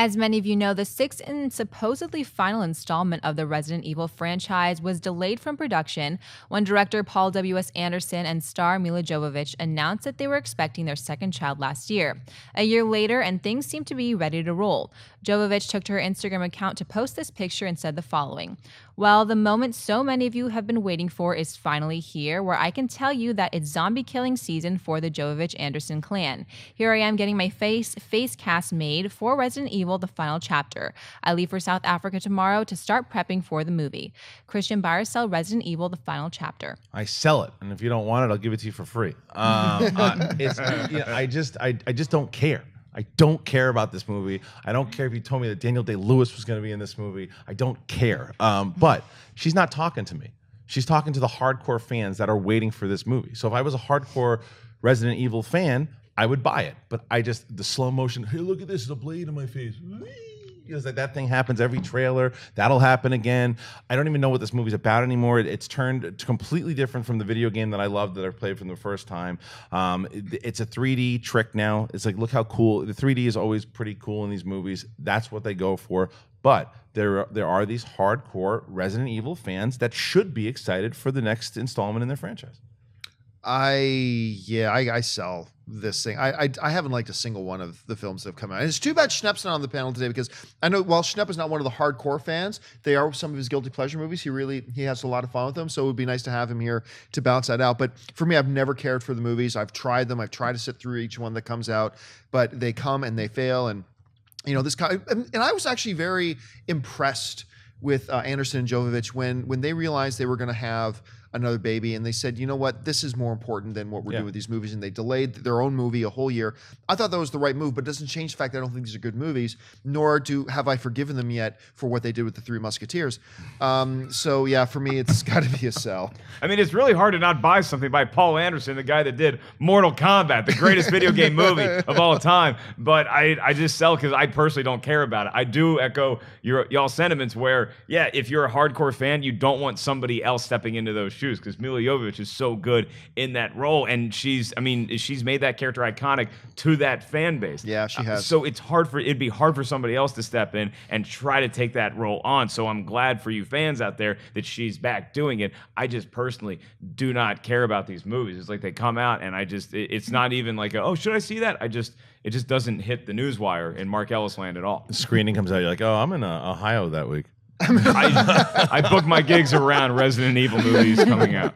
As many of you know, the sixth and supposedly final installment of the Resident Evil franchise was delayed from production when director Paul W.S. Anderson and star Mila Jovovich announced that they were expecting their second child last year. A year later, and things seemed to be ready to roll. Jovovich took to her Instagram account to post this picture and said the following: "Well, the moment so many of you have been waiting for is finally here, where I can tell you that it's zombie killing season for the Jovovich-Anderson clan. Here I am getting my face cast made for Resident Evil, the final chapter. I leave for South Africa tomorrow to start prepping for the movie. Christian, buy or sell Resident Evil, the final chapter." I sell it, and if you don't want it, I'll give it to you for free. I just don't care. I don't care about this movie. I don't care if you told me that Daniel Day-Lewis was going to be in this movie. I don't care. But she's not talking to me. She's talking to the hardcore fans that are waiting for this movie. So if I was a hardcore Resident Evil fan, I would buy it. But the slow motion, hey, look at this, the blade in my face. Because that thing happens every trailer. That'll happen again. I don't even know what this movie's about anymore. It's turned completely different from the video game that I loved, that I played from the first time. It's a 3D trick now. It's like, look how cool. The 3D is always pretty cool in these movies. That's what they go for. But there are these hardcore Resident Evil fans that should be excited for the next installment in their franchise. I sell this thing. I haven't liked a single one of the films that have come out. And it's too bad Schnepp's not on the panel today, because I know while Schnepp is not one of the hardcore fans, they are some of his guilty pleasure movies. He has a lot of fun with them, so it would be nice to have him here to balance that out. But for me, I've never cared for the movies. I've tried them. I've tried to sit through each one that comes out, but they come and they fail. And this kind of, and I was actually very impressed with Anderson and Jovovich when they realized they were going to have another baby, and they said, you know what, this is more important than what we're doing with these movies, and they delayed their own movie a whole year. I thought that was the right move, but it doesn't change the fact that I don't think these are good movies, nor have I forgiven them yet for what they did with the Three Musketeers. So yeah, for me, it's got to be a sell. I mean, it's really hard to not buy something by Paul Anderson, the guy that did Mortal Kombat, the greatest video game movie of all time. But I just sell because I personally don't care about it. I do echo y'all's sentiments where, yeah, if you're a hardcore fan, you don't want somebody else stepping into those shoes, because Mila Jovovich is so good in that role, and she's made that character iconic to that fan base. Yeah, she has. So it'd be hard for somebody else to step in and try to take that role on. So I'm glad for you fans out there that she's back doing it. I just personally do not care about these movies. It's like they come out and it's not even like, oh, should I see that? It just doesn't hit the newswire in Mark Ellis land at all. The screening comes out, you're like, oh, I'm in Ohio that week. I book my gigs around Resident Evil movies coming out.